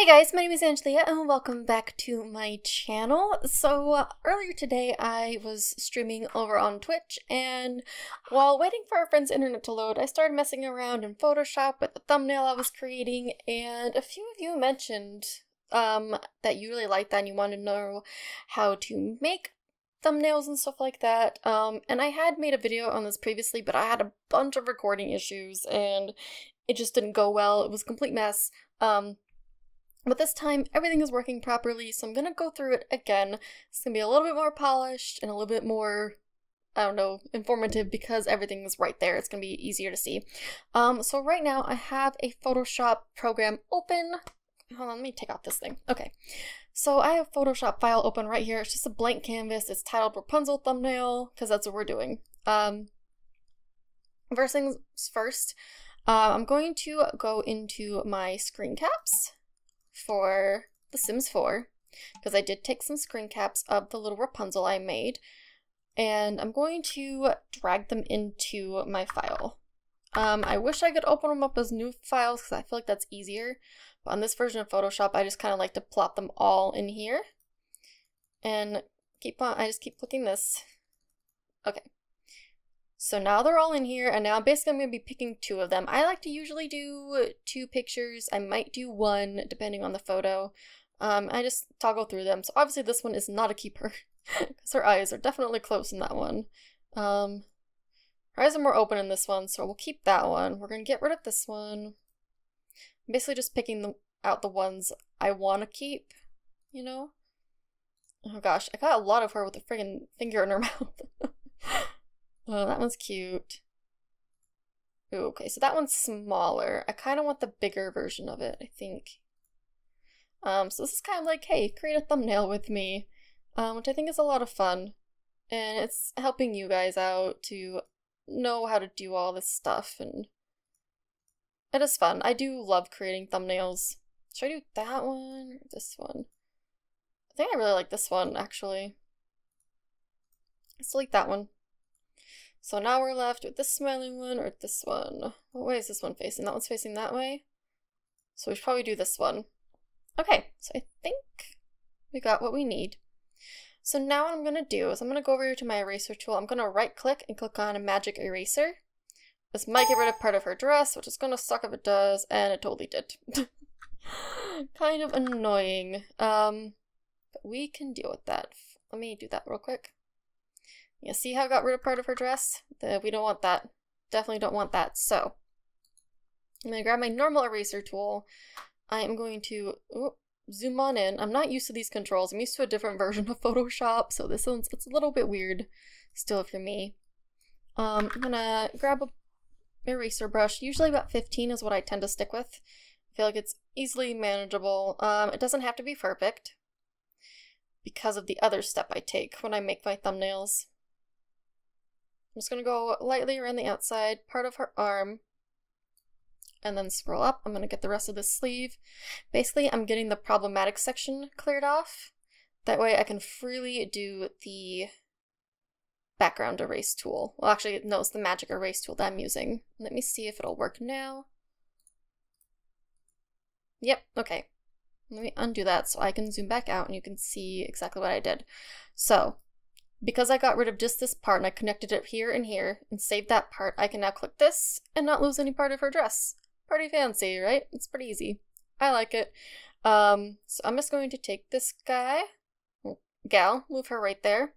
Hey guys, my name is Angelia and welcome back to my channel. So earlier today I was streaming over on Twitch, and while waiting for our friend's internet to load, I started messing around in Photoshop with the thumbnail I was creating, and a few of you mentioned that you really liked that and you wanted to know how to make thumbnails and stuff like that. And I had made a video on this previously, but I had a bunch of recording issues and it just didn't go well. It was a complete mess. But this time, everything is working properly, so I'm gonna go through it again. It's gonna be a little bit more polished and a little bit more, I don't know, informative because everything is right there. It's gonna be easier to see. So right now, I have a Photoshop program open. Hold on, let me take out this thing. Okay, so I have a Photoshop file open right here. It's just a blank canvas. It's titled Rapunzel Thumbnail, because that's what we're doing. First things first, I'm going to go into my screen caps for The Sims 4, because I did take some screen caps of the little Rapunzel I made, and I'm going to drag them into my file. I wish I could open them up as new files because I feel like that's easier, but on this version of Photoshop I just kind of like to plop them all in here, and I just keep clicking this. Okay. So now they're all in here, and now basically I'm going to be picking two of them. I like to usually do 2 pictures. I might do 1 depending on the photo. I just toggle through them. So obviously this one is not a keeper because her eyes are definitely close in that one. Her eyes are more open in this one, so we'll keep that one. We're going to get rid of this one. I'm basically just picking out the ones I want to keep, you know? Oh gosh, I got a lot of her with a friggin' finger in her mouth. Oh, that one's cute. Ooh, okay, so that one's smaller. I kind of want the bigger version of it, I think. So this is kind of like, hey, create a thumbnail with me, which I think is a lot of fun. And it's helping you guys out to know how to do all this stuff, and it is fun. I do love creating thumbnails. Should I do that one or this one? I think I really like this one, actually. I still like that one. So now we're left with this smiling one or this one. What way is this one facing? That one's facing that way. So we should probably do this one. Okay, so I think we got what we need. So now what I'm going to do is I'm going to go over here to my eraser tool. I'm going to right click and click on a magic eraser. This might get rid of part of her dress, which is going to suck if it does, and it totally did. Kind of annoying. But we can deal with that. Let me do that real quick. Yeah, see how I got rid of part of her dress? We don't want that. Definitely don't want that. So, I'm going to grab my normal eraser tool. I am going to zoom on in. I'm not used to these controls. I'm used to a different version of Photoshop, so it's a little bit weird still for me. I'm going to grab a eraser brush. Usually about 15 is what I tend to stick with. I feel like it's easily manageable. It doesn't have to be perfect because of the other step I take when I make my thumbnails. I'm just going to go lightly around the outside part of her arm and then scroll up. I'm going to get the rest of the sleeve. Basically, I'm getting the problematic section cleared off. That way I can freely do the background erase tool. Well, actually, no, it's the magic erase tool that I'm using. Let me see if it'll work now. Yep, okay. Let me undo that so I can zoom back out and you can see exactly what I did. So, because I got rid of just this part and I connected it here and here and saved that part, I can now click this and not lose any part of her dress. Pretty fancy, right? It's pretty easy. I like it. So I'm just going to take this gal, move her right there.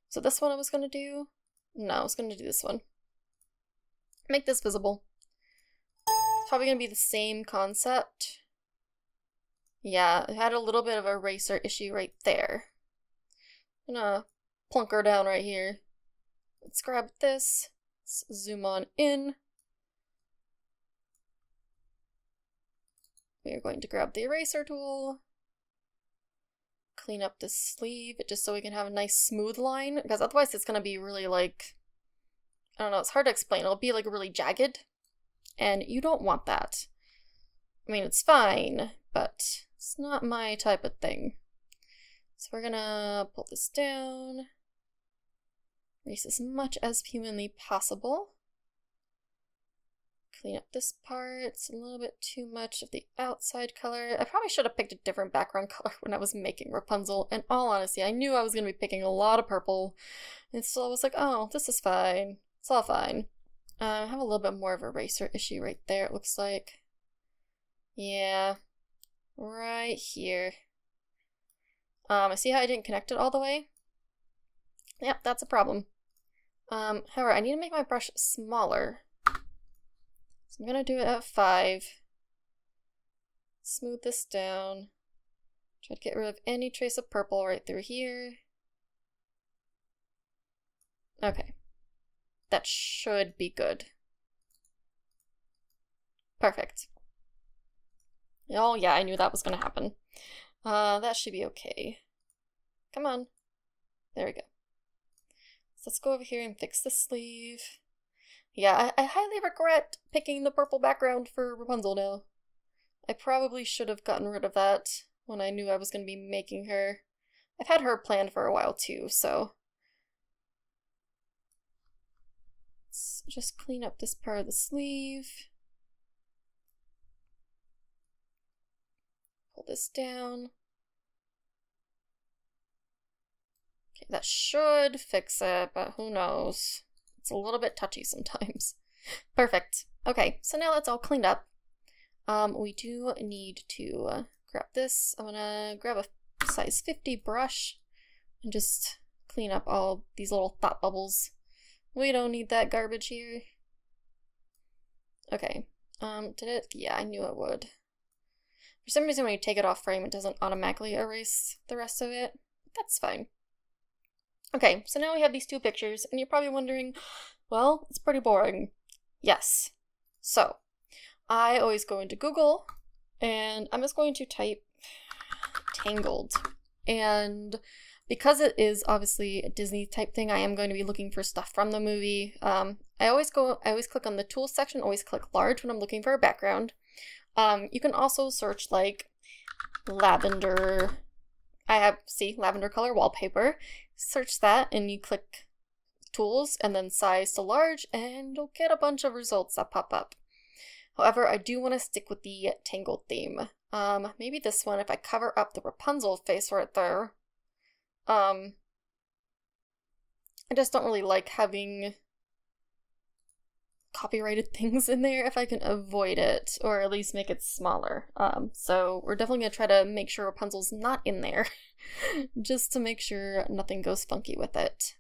So this one I was going to do? No, I was going to do this one. Make this visible. It's probably going to be the same concept. Yeah, it had a little bit of a eraser issue right there. I'm gonna plunk her down right here. Let's grab this. Let's zoom on in. We are going to grab the eraser tool. Clean up this sleeve just so we can have a nice smooth line, because otherwise it's going to be really like, I don't know, it's hard to explain. It'll be like really jagged, and you don't want that. I mean, it's fine, but it's not my type of thing. So we're gonna pull this down. Erase as much as humanly possible. clean up this part. It's a little bit too much of the outside color. I probably should have picked a different background color when I was making Rapunzel. In all honesty, I knew I was going to be picking a lot of purple. And still I was like, oh, this is fine. It's all fine. I have a little bit more of a eraser issue right there, it looks like. Yeah. Right here. I see how I didn't connect it all the way? Yep, that's a problem. However, I need to make my brush smaller. So I'm gonna do it at 5. Smooth this down. Try to get rid of any trace of purple right through here. Okay. That should be good. Perfect. Oh yeah, I knew that was gonna happen. That should be okay. Come on. There we go. So let's go over here and fix the sleeve. Yeah, I highly regret picking the purple background for Rapunzel now. I probably should have gotten rid of that when I knew I was going to be making her. I've had her planned for a while too, so. Let's just clean up this part of the sleeve. Pull this down. Okay, that should fix it, but who knows? It's a little bit touchy sometimes. Perfect. Okay, so now that's all cleaned up. We do need to grab this. I'm gonna grab a size 50 brush and just clean up all these little thought bubbles. We don't need that garbage here. Okay. Did it? Yeah, I knew it would. For some reason when you take it off frame, it doesn't automatically erase the rest of it. That's fine. Okay, so now we have these 2 pictures, and you're probably wondering, well, it's pretty boring. Yes. So, I always go into Google, and I'm just going to type Tangled. And because it is obviously a Disney type thing, I am going to be looking for stuff from the movie. I always click on the tools section, always click large when I'm looking for a background. You can also search like lavender. See, lavender color wallpaper. Search that and you click tools and then size to large and you'll get a bunch of results that pop up. However, I do want to stick with the Tangled theme. Maybe this one if I cover up the Rapunzel face right there. I just don't really like having copyrighted things in there if I can avoid it, or at least make it smaller. So we're definitely going to try to make sure Rapunzel's not in there, just to make sure nothing goes funky with it.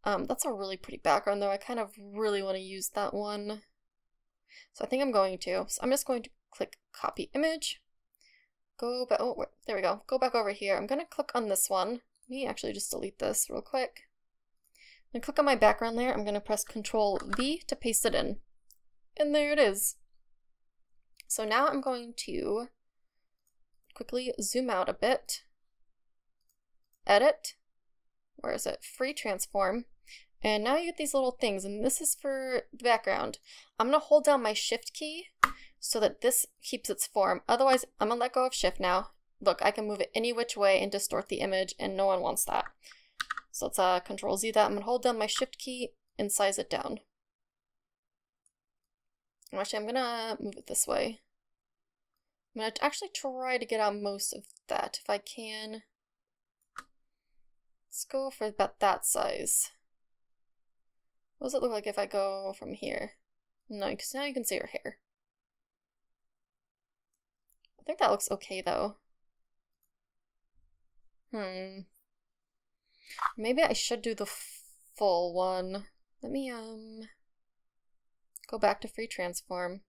That's a really pretty background though. I kind of really want to use that one. So I think I'm going to. So I'm just going to click copy image. Go back, oh, there we go. Go back over here. I'm going to click on this one. Let me actually just delete this real quick. And click on my background layer. I'm going to press Control V to paste it in. And there it is. So now I'm going to quickly zoom out a bit. Edit. Where is it? Free transform. And now you get these little things, and this is for the background. I'm going to hold down my Shift key so that this keeps its form. Otherwise, I'm going to let go of Shift now. Look, I can move it any which way and distort the image, and no one wants that. So let's Control Z that. I'm going to hold down my Shift key and size it down. Actually, I'm going to move it this way. I'm going to actually try to get out most of that if I can. Let's go for about that size. What does it look like if I go from here? No, because now you can see her hair. I think that looks okay though. Maybe I should do the full one. Let me go back to free transform.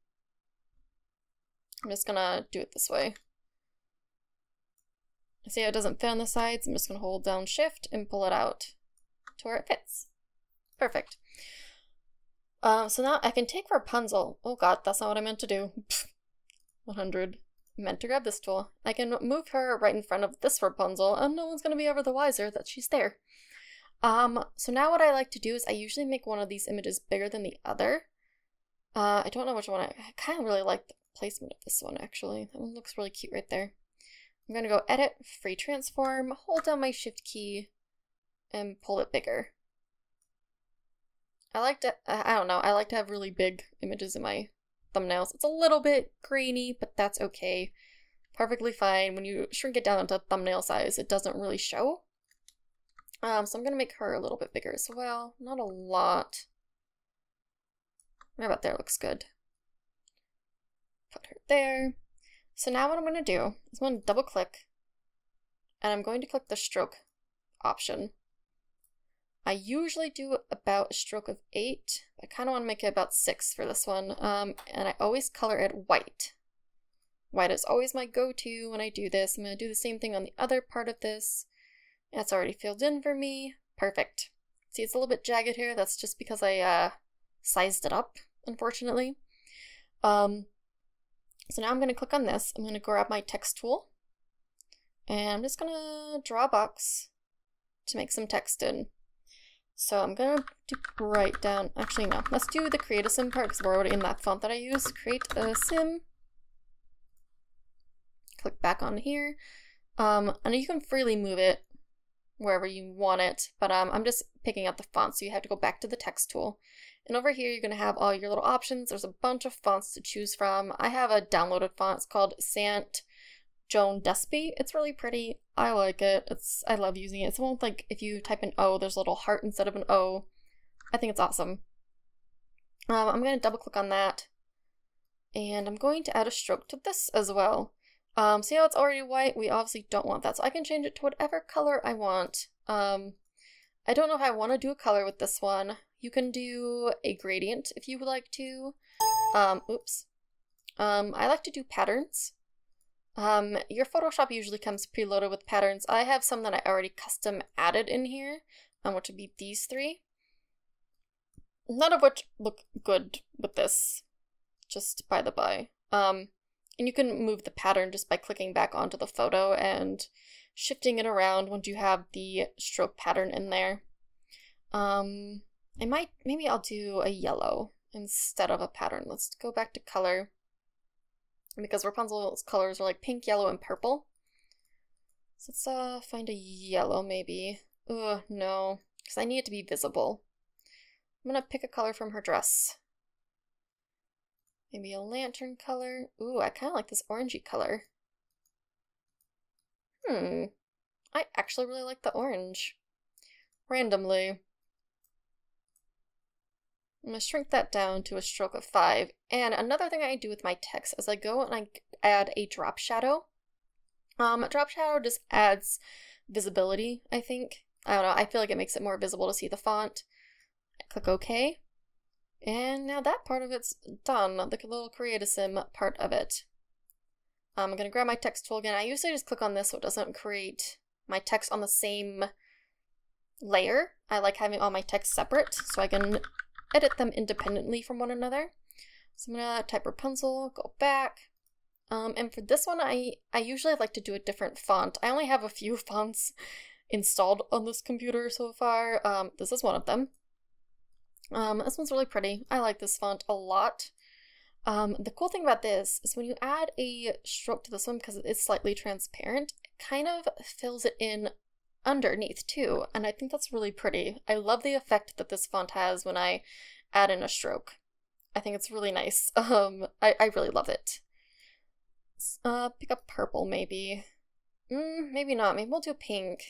I'm just gonna do it this way. See how it doesn't fit on the sides? I'm just gonna hold down Shift and pull it out to where it fits. Perfect. So now I can take Rapunzel. Oh god, that's not what I meant to do. 100. I meant to grab this tool. I can move her right in front of this Rapunzel, and no one's gonna be ever the wiser that she's there. So now what I like to do is I usually make one of these images bigger than the other. I don't know which one. I kind of really like the placement of this one, actually. That one looks really cute right there. I'm gonna go Edit, Free Transform, hold down my Shift key, and pull it bigger. I like to, I don't know, I like to have really big images in my thumbnails. It's a little bit grainy, but that's okay. Perfectly fine. When you shrink it down to thumbnail size, it doesn't really show. So I'm gonna make her a little bit bigger as well. Not a lot. Right about there looks good. Put her there. So now what I'm gonna do is I'm gonna double click and I'm going to click the stroke option. I usually do about a stroke of 8. I kind of want to make it about 6 for this one. And I always color it white. White is always my go-to when I do this. I'm going to do the same thing on the other part of this. That's already filled in for me. Perfect. See, it's a little bit jagged here. That's just because I sized it up, unfortunately. So now I'm going to click on this. I'm going to grab my text tool. And I'm just going to draw a box to make some text in. So I'm going to write down, actually no, let's do the create a sim part because we're already in that font that I use. Create a sim. Click back on here. And you can freely move it wherever you want it, but I'm just picking out the font, so you have to go back to the text tool. And over here you're going to have all your little options. There's a bunch of fonts to choose from. I have a downloaded font. It's called Sant Joan Despy. It's really pretty. I like it. I love using it. It's one like if you type an O, there's a little heart instead of an O. I think it's awesome. I'm going to double click on that. And I'm going to add a stroke to this as well. See how it's already white? We obviously don't want that. So I can change it to whatever color I want. I don't know if I want to do a color with this one. You can do a gradient if you would like to. Oops. I like to do patterns. Your Photoshop usually comes preloaded with patterns. I have some that I already custom added in here, which would be these 3. None of which look good with this, just by the by. And you can move the pattern just by clicking back onto the photo and shifting it around once you have the stroke pattern in there. Maybe I'll do a yellow instead of a pattern. Let's go back to color. Because Rapunzel's colors are like pink, yellow, and purple. So let's find a yellow maybe. Ugh, no, because I need it to be visible. I'm gonna pick a color from her dress. Maybe a lantern color. Ooh, I kind of like this orangey color. I actually really like the orange. Randomly. I'm going to shrink that down to a stroke of 5. And another thing I do with my text is I go and I add a drop shadow. A drop shadow just adds visibility, I think. I don't know, I feel like it makes it more visible to see the font. I click OK. And now that part of it's done, the little create a sim part of it. I'm going to grab my text tool again. I usually just click on this so it doesn't create my text on the same layer. I like having all my text separate so I can edit them independently from one another. So I'm going to type Rapunzel, go back. And for this one, I usually like to do a different font. I only have a few fonts installed on this computer so far. This is one of them. This one's really pretty. I like this font a lot. The cool thing about this is when you add a stroke to this one, because it's slightly transparent, it kind of fills it in underneath too, and I think that's really pretty. I love the effect that this font has when I add in a stroke. I think it's really nice. I really love it. Let's, pick up purple maybe. Maybe not. Maybe we'll do pink.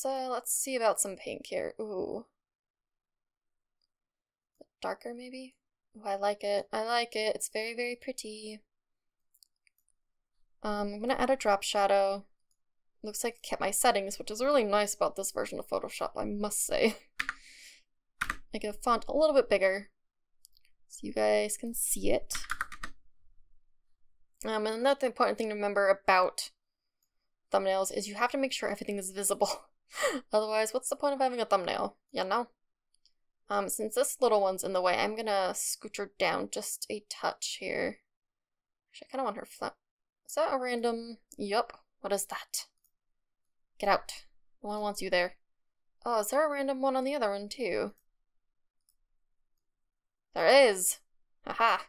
Let's see about some pink here. Ooh. Darker maybe? Ooh, I like it. I like it. It's very, very pretty. I'm gonna add a drop shadow. Looks like I kept my settings, which is really nice about this version of Photoshop, I must say. Make the font a little bit bigger so you guys can see it. And another important thing to remember about thumbnails is you have to make sure everything is visible. Otherwise, what's the point of having a thumbnail? You know? Since this little one's in the way, I'm gonna scooch her down just a touch here. Actually, I kind of want her flat. Is that a random? Yup. What is that? Get out. No one wants you there. Oh, is there a random one on the other one too? There is! Haha!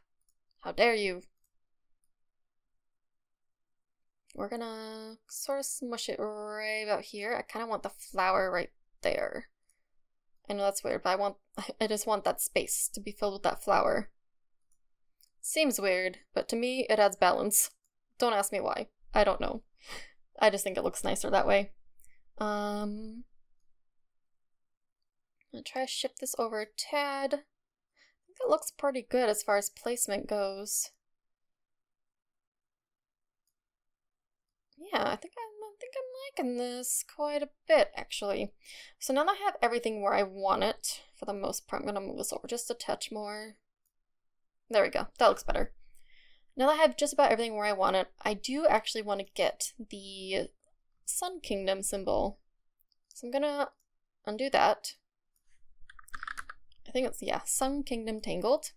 How dare you! We're gonna sort of smush it right about here. I kind of want the flower right there. I know that's weird, but I just want that space to be filled with that flower. Seems weird, but to me it adds balance. Don't ask me why. I don't know. I just think it looks nicer that way. I'm gonna try to shift this over a tad. I think it looks pretty good as far as placement goes. Yeah, I think I'm liking this quite a bit, actually. So now that I have everything where I want it, for the most part, I'm gonna move this over just a touch more. There we go. That looks better. Now that I have just about everything where I want it, I do actually want to get the Sun Kingdom symbol. So I'm gonna undo that. I think it's, yeah, Sun Kingdom Tangled.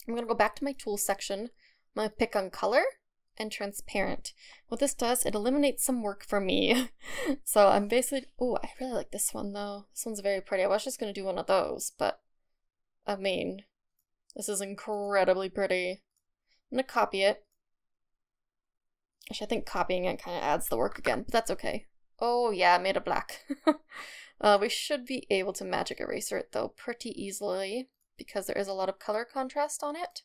I'm gonna go back to my tools section. I'm gonna pick on color and transparent. What this does, it eliminates some work for me. So I'm basically, oh, I really like this one though. This one's very pretty. I was just gonna do one of those, but I mean, this is incredibly pretty. I'm gonna copy it. Actually, I think copying it kind of adds the work again, but that's okay. Oh yeah, I made it black. We should be able to magic eraser it though pretty easily because there is a lot of color contrast on it.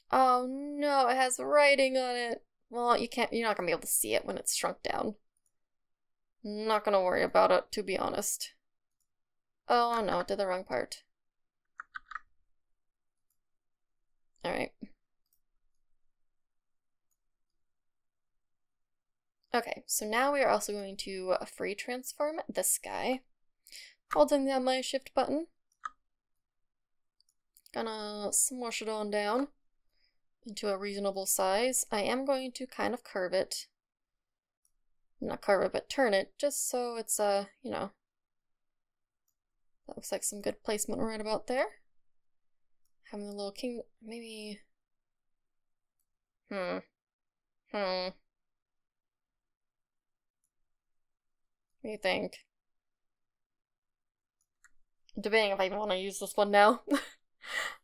Oh no, it has writing on it. Well, you're not gonna be able to see it when it's shrunk down. Not gonna worry about it, to be honest. Oh no, did the wrong part. Alright. Okay, so now we are also going to free transform this guy. Holding down my shift button. Gonna smush it on down into a reasonable size. I am going to kind of curve it. Not curve it, but turn it, just so it's, you know, that looks like some good placement right about there. Having the little king, maybe, What do you think? I'm debating if I even want to use this one now.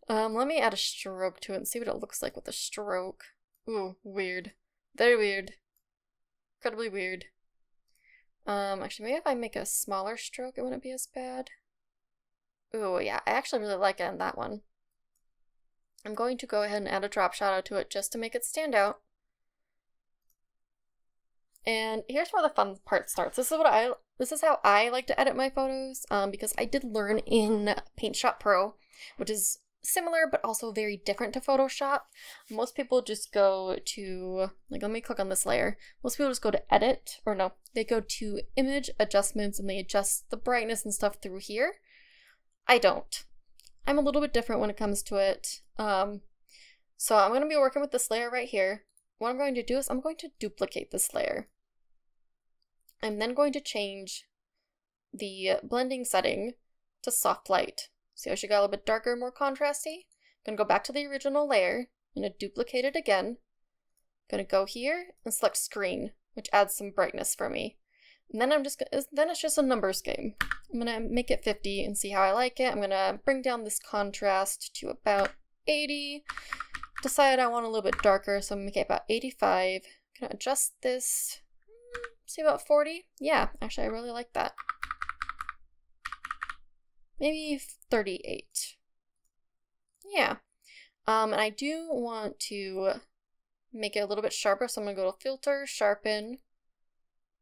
Let me add a stroke to it and see what it looks like with a stroke. Ooh, weird. Very weird. Incredibly weird. Actually, maybe if I make a smaller stroke, it wouldn't be as bad. Ooh, yeah, I actually really like it on that one. I'm going to go ahead and add a drop shadow to it just to make it stand out. And here's where the fun part starts. This is how I like to edit my photos, because I did learn in Paint Shop Pro, which is similar but also very different to Photoshop. Most people just go to, like, let me click on this layer. Most people just go to edit, or no, they go to image adjustments and they adjust the brightness and stuff through here. I don't. I'm a little bit different when it comes to it. So I'm going to be working with this layer right here. What I'm going to do is I'm going to duplicate this layer. I'm then going to change the blending setting to soft light. See how she got a little bit darker, more contrasty? I'm going to go back to the original layer. I'm going to duplicate it again. I'm going to go here and select screen, which adds some brightness for me. And then then it's just a numbers game. I'm going to make it 50 and see how I like it. I'm going to bring down this contrast to about 80. Decide I want a little bit darker, so I'm going to make it about 85. I'm going to adjust this, see, about 40. Yeah, actually I really like that. Maybe 38. Yeah. And I do want to make it a little bit sharper, so I'm going to go to Filter, Sharpen,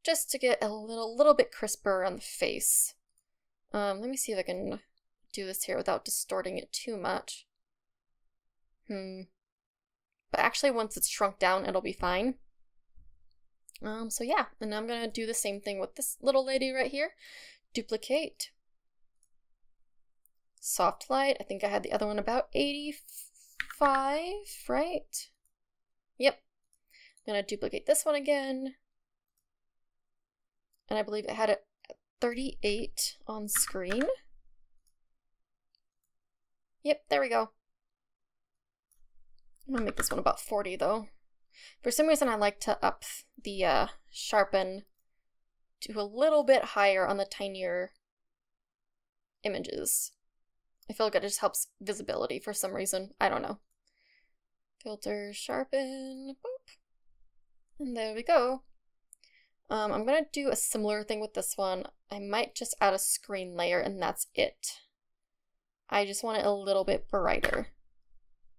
just to get a little bit crisper on the face. Let me see if I can do this here without distorting it too much. But actually once it's shrunk down, it'll be fine. So yeah, and I'm gonna do the same thing with this little lady right here. Duplicate. Soft light, I think I had the other one about 85, right? Yep. I'm gonna duplicate this one again. And I believe it had it at 38 on screen. Yep, there we go. I'm gonna make this one about 40 though. For some reason I like to up the sharpen to a little bit higher on the tinier images. I feel like it just helps visibility for some reason. I don't know. Filter, sharpen, boop. And there we go. I'm gonna do a similar thing with this one. I might just add a screen layer and that's it. I just want it a little bit brighter.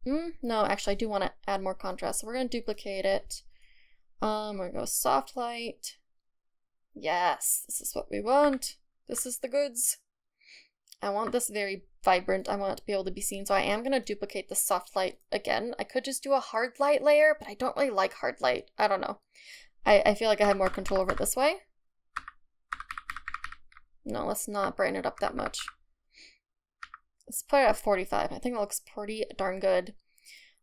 No, actually I do want to add more contrast, so we're gonna duplicate it. We're gonna go soft light. Yes, this is what we want. This is the goods. I want this very vibrant. I want it to be able to be seen, so I am gonna duplicate the soft light again. I could just do a hard light layer, but I don't really like hard light. I don't know. I feel like I have more control over it this way. No, let's not brighten it up that much. Let's put it at 45. I think it looks pretty darn good.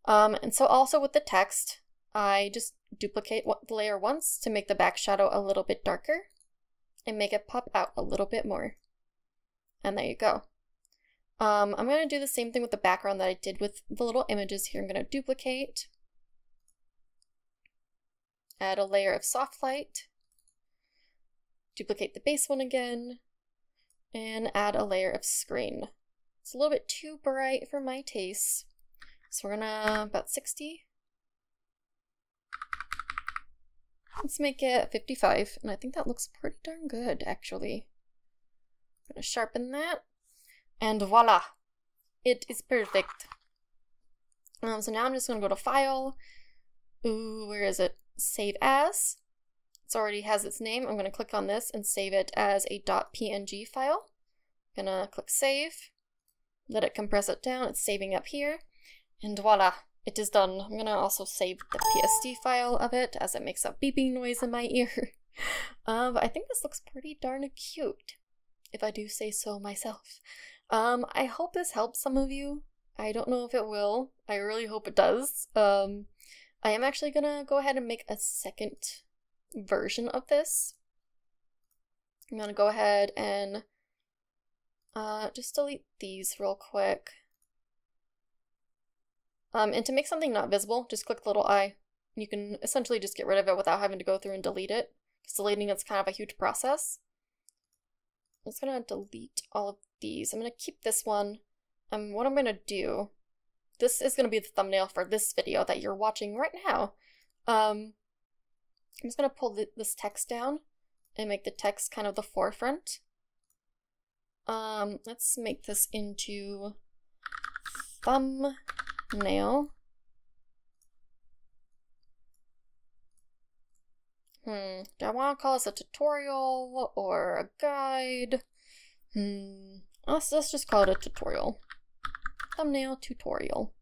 And so also with the text, I just duplicate the layer once to make the back shadow a little bit darker and make it pop out a little bit more. And there you go. I'm going to do the same thing with the background that I did with the little images here. I'm going to duplicate, add a layer of soft light, duplicate the base one again, and add a layer of screen. It's a little bit too bright for my taste, so we're gonna about 60. Let's make it 55, and I think that looks pretty darn good, actually. I'm gonna sharpen that, and voila! It is perfect. So now I'm just gonna go to File. Ooh, where is it? Save as. It already has its name. I'm gonna click on this and save it as a .png file. I'm gonna click Save. Let it compress it down. It's saving up here. And voila! It is done. I'm gonna also save the PSD file of it as it makes a beeping noise in my ear. But I think this looks pretty darn cute, if I do say so myself. I hope this helps some of you. I don't know if it will. I really hope it does. I am actually gonna go ahead and make a second version of this. I'm gonna go ahead and just delete these real quick. And to make something not visible, just click the little eye. You can essentially just get rid of it without having to go through and delete it, because deleting it's kind of a huge process. I'm just gonna delete all of these. I'm gonna keep this one. What I'm gonna do, this is gonna be the thumbnail for this video that you're watching right now. I'm just gonna pull this text down and make the text kind of the forefront. Let's make this into thumbnail. Do I want to call this a tutorial or a guide? Let's just call it a tutorial. Thumbnail tutorial.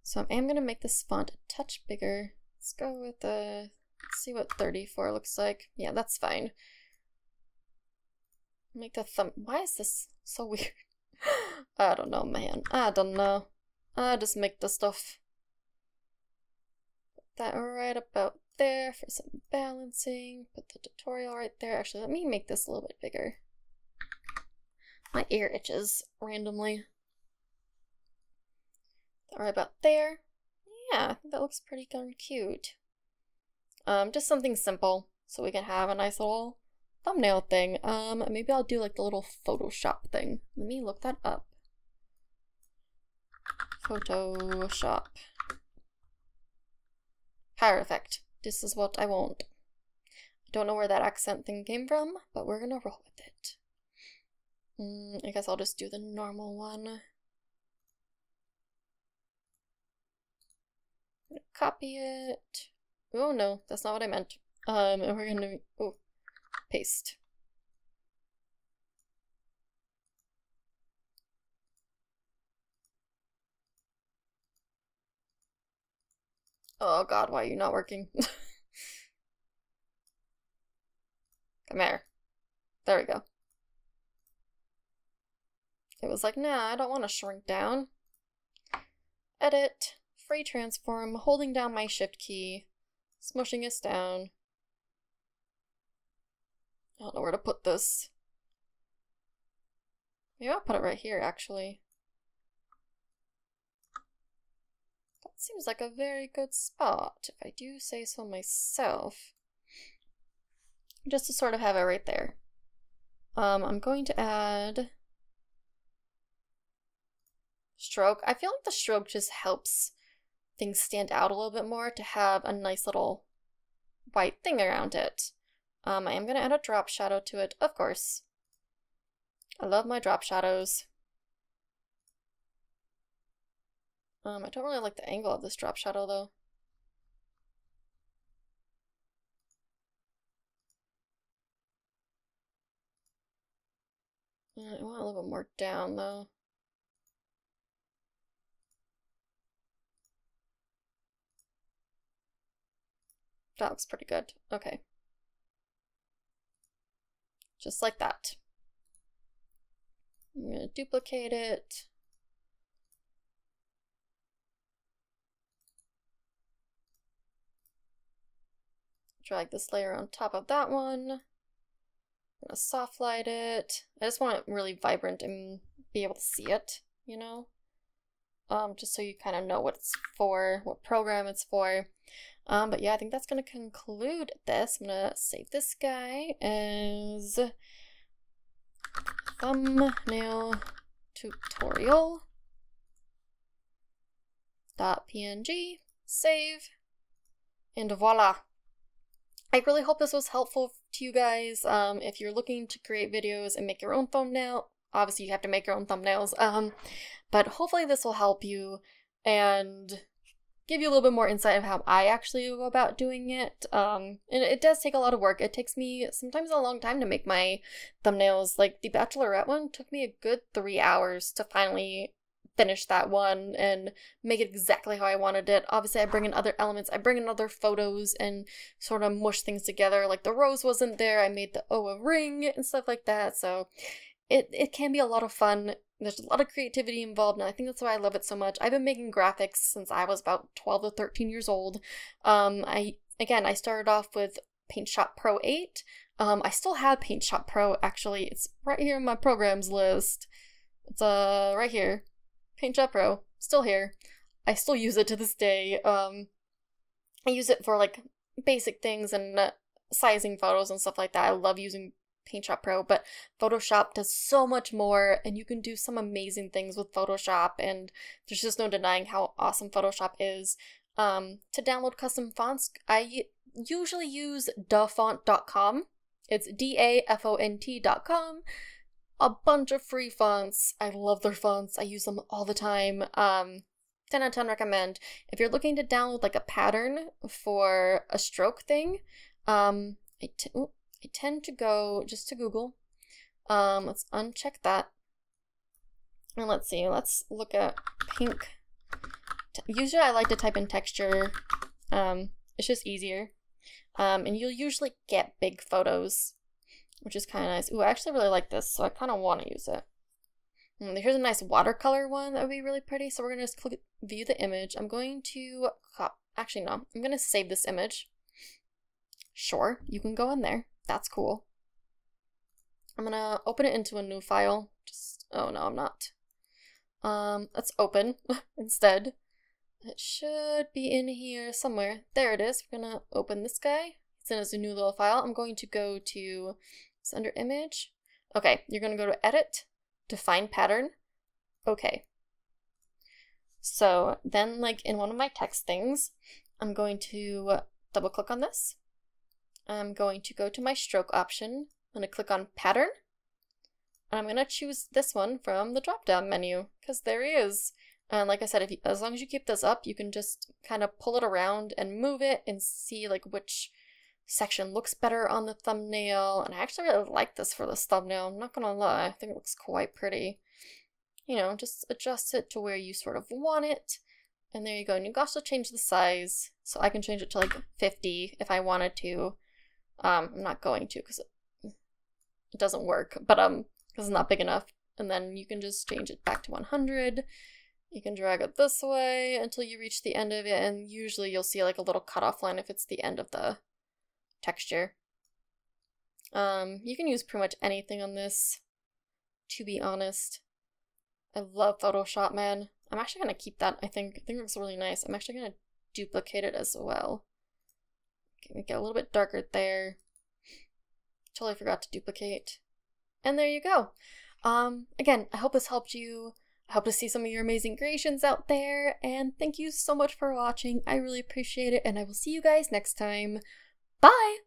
So I am going to make this font a touch bigger. Let's go with the, let's see what 34 looks like. Yeah, that's fine. Make the why is this so weird? I don't know, man. I don't know. I just make the stuff. Put that right about there for some balancing. Put the tutorial right there. Actually, let me make this a little bit bigger. My ear itches randomly. Right about there. Yeah, I think that looks pretty darn cute. Just something simple so we can have a nice little thumbnail thing. Maybe I'll do like the little Photoshop thing. Let me look that up. Photoshop. Perfect. This is what I want. I don't know where that accent thing came from, but we're gonna roll with it. I guess I'll just do the normal one. I'm gonna copy it. Oh no, that's not what I meant. And we're gonna paste. Oh god, why are you not working? Come here. There we go. It was like, nah, I don't want to shrink down. Edit, free transform, holding down my shift key, smushing us down. I don't know where to put this. Maybe I'll put it right here, actually. That seems like a very good spot, if I do say so myself. Just to sort of have it right there. I'm going to add stroke. I feel like the stroke just helps things stand out a little bit more to have a nice little white thing around it. I am going to add a drop shadow to it, of course. I love my drop shadows. I don't really like the angle of this drop shadow though. I want a little bit more down though. That looks pretty good. Okay. Just like that. I'm going to duplicate it. Drag this layer on top of that one. I'm gonna soft light it. I just want it really vibrant and be able to see it, you know? Just so you kind of know what it's for, what program it's for. But yeah, I think that's gonna conclude this. I'm gonna save this guy as thumbnail tutorial .png, save, and voila. I really hope this was helpful to you guys. If you're looking to create videos and make your own thumbnail, obviously you have to make your own thumbnails, but hopefully this will help you and give you a little bit more insight of how I actually go about doing it. And it does take a lot of work. It takes me sometimes a long time to make my thumbnails. Like the Bachelorette one took me a good 3 hours to finally finish that one and make it exactly how I wanted it. Obviously I bring in other elements, I bring in other photos and sort of mush things together. Like the rose wasn't there, I made the Oa ring and stuff like that. So it can be a lot of fun. There's a lot of creativity involved, and I think that's why I love it so much. I've been making graphics since I was about 12 to 13 years old. I started off with Paint Shop Pro 8. I still have Paint Shop Pro, actually. It's right here in my programs list. It's right here. Paint Shop Pro, still here. I still use it to this day. I use it for like basic things and sizing photos and stuff like that. I love using Paint Shop Pro, but Photoshop does so much more, and you can do some amazing things with Photoshop, and there's just no denying how awesome Photoshop is. To download custom fonts, I usually use dafont.com. It's dafont.com. A bunch of free fonts. I love their fonts. I use them all the time. 10 out of 10 recommend. If you're looking to download like a pattern for a stroke thing, I tend to go just to Google. Let's uncheck that. And let's see, let's look at pink. Usually I like to type in texture. It's just easier. And you'll usually get big photos, which is kind of nice. Ooh, I actually really like this, so I kind of want to use it. Here's a nice watercolor one that would be really pretty. So we're going to just click view the image. I'm going to, actually no, I'm going to save this image. Sure, you can go in there. That's cool. I'm going to open it into a new file. Oh no, I'm not. Let's open instead. It should be in here somewhere. There it is. We're going to open this guy. It's in as a new little file. I'm going to go to, it's under image. Okay, you're going to go to edit, define pattern. Okay. So then like in one of my text things, I'm going to double click on this. I'm going to go to my stroke option. I'm going to click on pattern. And I'm going to choose this one from the drop down menu because there he is. And like I said, as long as you keep this up, you can just kind of pull it around and move it and see like which section looks better on the thumbnail. And I actually really like this for this thumbnail. I'm not gonna lie, I think it looks quite pretty. You know, just adjust it to where you sort of want it. And there you go. And you can also change the size. So I can change it to like 50 if I wanted to. I'm not going to because it doesn't work, but because it's not big enough. And then you can just change it back to 100. You can drag it this way until you reach the end of it, and usually you'll see like a little cutoff line if it's the end of the texture. You can use pretty much anything on this, to be honest. I love Photoshop, man. I'm actually going to keep that, I think. It looks really nice. I'm actually going to duplicate it as well. Okay, make it a little bit darker there. Totally forgot to duplicate. And there you go. Again, I hope this helped you. I hope to see some of your amazing creations out there, and thank you so much for watching. I really appreciate it, and I will see you guys next time. Bye!